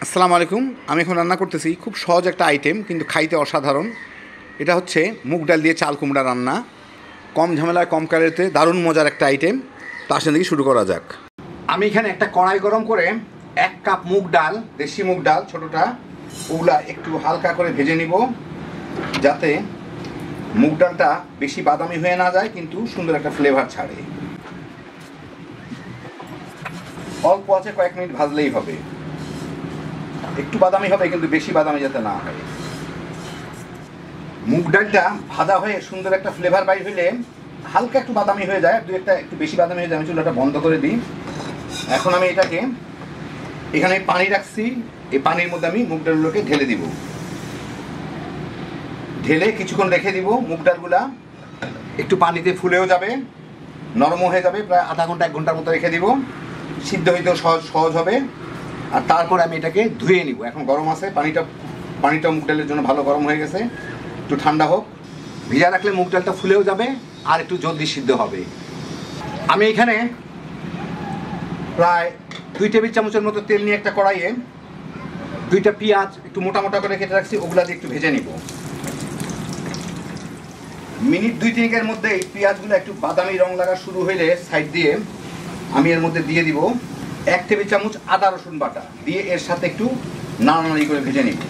আসসালামু আলাইকুম। আমি এখন রান্না করতেছি খুব সহজ একটা আইটেম, কিন্তু খাইতে অসাধারণ। এটা হচ্ছে মুগ ডাল দিয়ে চাল কুমড়া রান্না। কম ঝামেলায় কম ক্যালোরিতে দারুণ মজার একটা আইটেম। তার সাথে শুরু করা যাক। আমি এখানে একটা কড়াই গরম করে 1 কাপ মুগ ডাল, দেশি মুগ ডাল ছোটোটা, ওগুলা একটু হালকা করে ভেজে নিব, যাতে মুগ ডালটা বেশি বাদামি হয়ে না যায়, কিন্তু সুন্দর একটা ফ্লেভার ছাড়ে। অল্প আছে কয়েক মিনিট ভাজলেই হবে। একটু বাদামি হবে, কিন্তু বেশি বাদামি যাতে না হয়। মুগ ডালটা ভাজা হয়ে সুন্দর একটা ফ্লেভার বাইর হইলে হালকা একটু বাদামি হয়ে যায়, একটু বেশি বাদামি হয়ে যায়, আমি চুলাটা বন্ধ করে দিই। এখন আমি এটাকে এখানে পানি রাখছি, এই পানির মধ্যে আমি মুগ ডালগুলোকে ঢেলে দিব। ঢেলে কিছুক্ষণ রেখে দিব। মুগ ডালগুলা একটু পানিতে ফুলেও যাবে, নরমও হয়ে যাবে। প্রায় আধা ঘন্টা 1 ঘন্টার মতো রেখে দিব, সিদ্ধ হইতেও সহজ হবে। আর তারপর আমি এটাকে ধুয়ে নিব। এখন গরম আছে, পানিটা মুগ ডালের জন্য ভালো গরম হয়ে গেছে। একটু ঠান্ডা হোক। ভিজা রাখলে মুগ ডালটা ফুলেও যাবে আর একটু জলদি সিদ্ধ হবে। আমি এখানে প্রায় 2 টেবিল চামচের মতো তেল নিয়ে একটা কড়াইয়ে 2টা পেঁয়াজ একটু মোটা মোটা করে কেটে রাখছি, ওগুলা দিয়ে একটু ভেজে নিব। মিনিট 2-3 মধ্যেই পেঁয়াজগুলো একটু বাদামি রং লাগা শুরু হইলে সাইড দিয়ে আমি এর মধ্যে দিয়ে দিব 1 টেবিল চামচ আদা রসুন বাটা, দিয়ে এর সাথে একটু নাড়ানাড়ি করে ভেজে নিব।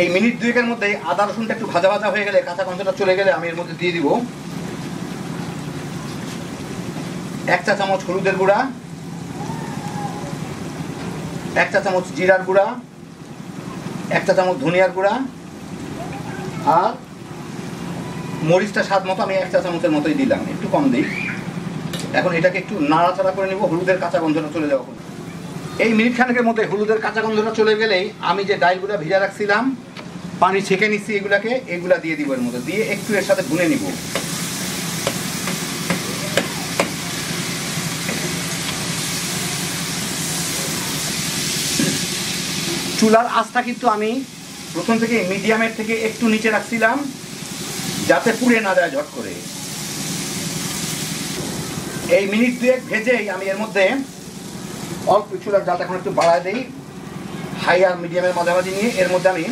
এই মিনিট 2 মধ্যে আদা রসুনটা একটু ভাজা ভাজা হয়ে গেলে, কাঁচা গন্ধটা চলে গেলে, আমি এর মধ্যে দিয়ে দিব 1 চা চামচ হলুদের গুঁড়া, 1 চা চামচ জিরার গুঁড়া, 1 চা চামচ ধনিয়ার গুঁড়া, আর মরিচটা স্বাদ মতো আমি 1 চা চামচের মতোই দিলাম, একটু কম দিই। এখন এটাকে একটু নাড়াচাড়া করে নিব, হলুদের কাঁচা গন্ধটা চলে যাওয়া। এই মিনিট খানেকের মধ্যে হলুদের কাঁচা গন্ধটা চলে গেলেই আমি যে ডালগুলো ভিজা রাখছিলাম, পানি ছেঁকে নিচ্ছি, এগুলা দিয়ে দিব এর মধ্যে, দিয়ে একটু এর সাথে ভুনে নিব। চুলার আঁচটা কিন্তু আমি প্রথম থেকে মিডিয়ামের থেকে একটু নিচে রাখছিলাম, যাতে পুড়ে না যায় ঝট করে। এই মিনিট 2 ভেজেই আমি এর মধ্যে অল্প চুলার জালটা এখন একটু বাড়ায় দিই, হাই আর মিডিয়ামের মাঝামাঝি নিয়ে। এর মধ্যে আমি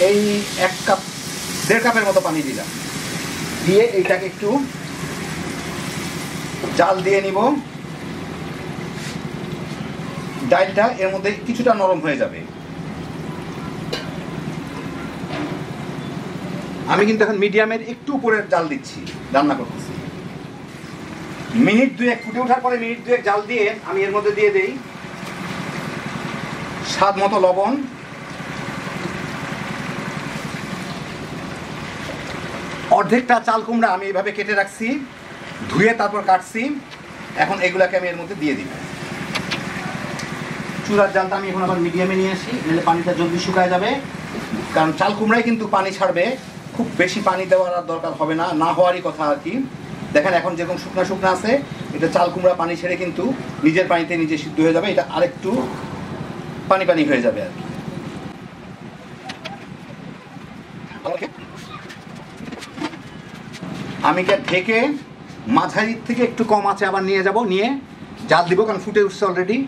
এই 1.5 কাপের মতো পানি দিলাম, দিয়ে এইটাকে একটু জাল দিয়ে নিব। ডালটা এর মধ্যে কিছুটা নরম হয়ে যাবে। আমি কিন্তু এখন মিডিয়ামের একটু উপরের জাল দিচ্ছি, রান্না করতেছি। মিনিট 2 ফুটে ওঠার পরে মিনিট 2 জাল দিয়ে আমি এর মধ্যে দিয়ে দেই স্বাদ মতো লবণ, অর্ধেকটা চাল কুমড়া আমি এইভাবে কেটে রাখছি, ধুয়ে তারপর কাটছি। এখন এগুলাকে আমি এর মধ্যে দিয়ে দিব। চুলার জালটা আমি এখন আবার মিডিয়ামে নিয়ে আসি, নাহলে পানিটা জলদি শুকায় যাবে। কারণ চাল কুমড়ায় কিন্তু পানি ছাড়বে, খুব বেশি পানি দেওয়ার আর দরকার হবে না, না হওয়ারই কথা আর কি। দেখেন এখন যেরকম শুকনা শুকনা আছে, এটা চাল কুমড়া পানি ছেড়ে কিন্তু নিজের পানিতে নিজে সিদ্ধ হয়ে যাবে। এটা আরেকটু পানি পানি হয়ে যাবে আর কি। আমি ঢেকে মাঝারির থেকে একটু কম আছে আবার নিয়ে যাব, নিয়ে জাল দিব, কারণ ফুটে উঠছে অলরেডি।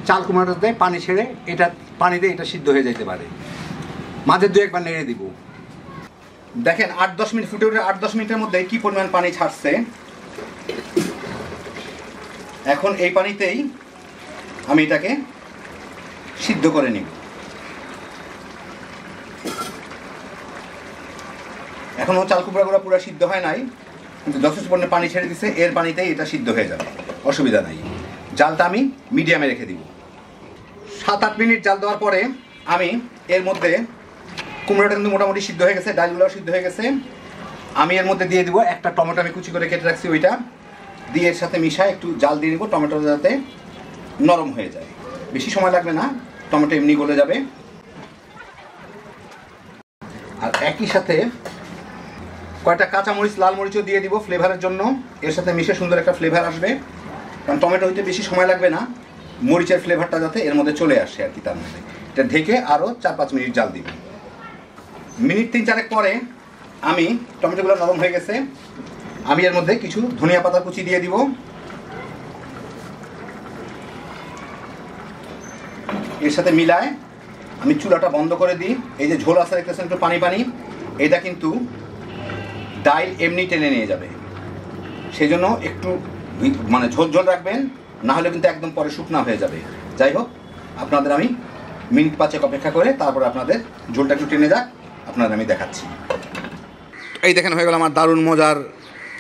চাল কুমড়াটাতে পানি ছেড়ে এটা পানিতে এটা সিদ্ধ হয়ে যেতে পারে। মাঝে 2 একবার নেড়ে দিব। দেখেন 8-10 মিনিট ফুটে উঠে 8-10 মিনিটের মধ্যে কি পরিমাণ পানি ছাড়ছে। এখন এই পানিতেই আমি এটাকে সিদ্ধ করে নিব। এখনও চাল কুমড়াগুলো পুরো সিদ্ধ হয় নাই, কিন্তু যথেষ্ট পরিমাণে পানি ছেড়ে দিচ্ছে, এর পানিতেই এটা সিদ্ধ হয়ে যাবে, অসুবিধা নাই। জালটা আমি মিডিয়ামে রেখে দিব। 7-8 মিনিট জাল দেওয়ার পরে আমি এর মধ্যে, কুমড়োটা কিন্তু মোটামুটি সিদ্ধ হয়ে গেছে, ডালগুলোও সিদ্ধ হয়ে গেছে, আমি এর মধ্যে দিয়ে দিব একটা টমেটো, আমি কুচি করে কেটে রাখছি, ওইটা দিয়ে এর সাথে মিশায় একটু জাল দিয়ে নিব। টমেটো যাতে নরম হয়ে যায়, বেশি সময় লাগবে না, টমেটো এমনি গলে যাবে। আর একই সাথে কয়েকটা কাঁচামরিচ, লাল মরিচও দিয়ে দিব ফ্লেভারের জন্য, এর সাথে মিশে সুন্দর একটা ফ্লেভার আসবে। কারণ টমেটো হইতে বেশি সময় লাগবে না, মরিচের ফ্লেভারটা যাতে এর মধ্যে চলে আসে আর কি। তার মধ্যে এটা ঢেকে আরও 4-5 মিনিট জাল দিব। মিনিট 3-4 পরে আমি টমেটোগুলো নরম হয়ে গেছে, আমি এর মধ্যে কিছু ধনিয়া পাতা কুচি দিয়ে দিব, এর সাথে মিলায় আমি চুলাটা বন্ধ করে দিই। এই যে ঝোল আছে দেখতেছেন একটু পানি পানি, এটা কিন্তু ডাইল এমনি টেনে নিয়ে যাবে, সেই জন্য একটু মানে ঝোল ঝোল রাখবেন, না হলে কিন্তু একদম পরে শুকনা হয়ে যাবে। যাই হোক, আপনাদের আমি মিনিট 5 অপেক্ষা করে তারপরে আপনাদের ঝোলটা একটু টেনে যাক, আপনাদের আমি দেখাচ্ছি। এই দেখেন হয়ে গেল আমার দারুণ মজার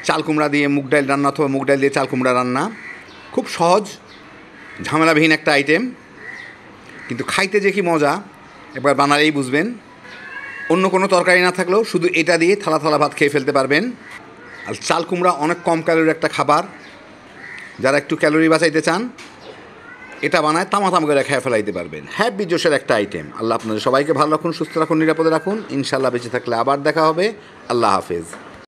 চাল কুমড়া দিয়ে মুগ ডাল রান্না অথবা মুগ ডাল দিয়ে চাল কুমড়া রান্না। খুব সহজ ঝামেলাবিহীন একটা আইটেম, কিন্তু খাইতে যে কি মজা একবার বানালেই বুঝবেন। অন্য কোনো তরকারি না থাকলেও শুধু এটা দিয়ে থালা থালা ভাত খেয়ে ফেলতে পারবেন। আর চাল কুমড়া অনেক কম ক্যালোরির একটা খাবার, যারা একটু ক্যালোরি বাঁচাইতে চান এটা বানায় তামাতাম করে খেয়ে ফেলাইতে পারবেন। হ্যাপি জোশের একটা আইটেম। আল্লাহ আপনাদের সবাইকে ভালো রাখুন, সুস্থ রাখুন, নিরাপদে রাখুন। ইনশাআল্লাহ বেঁচে থাকলে আবার দেখা হবে। আল্লাহ হাফেজ।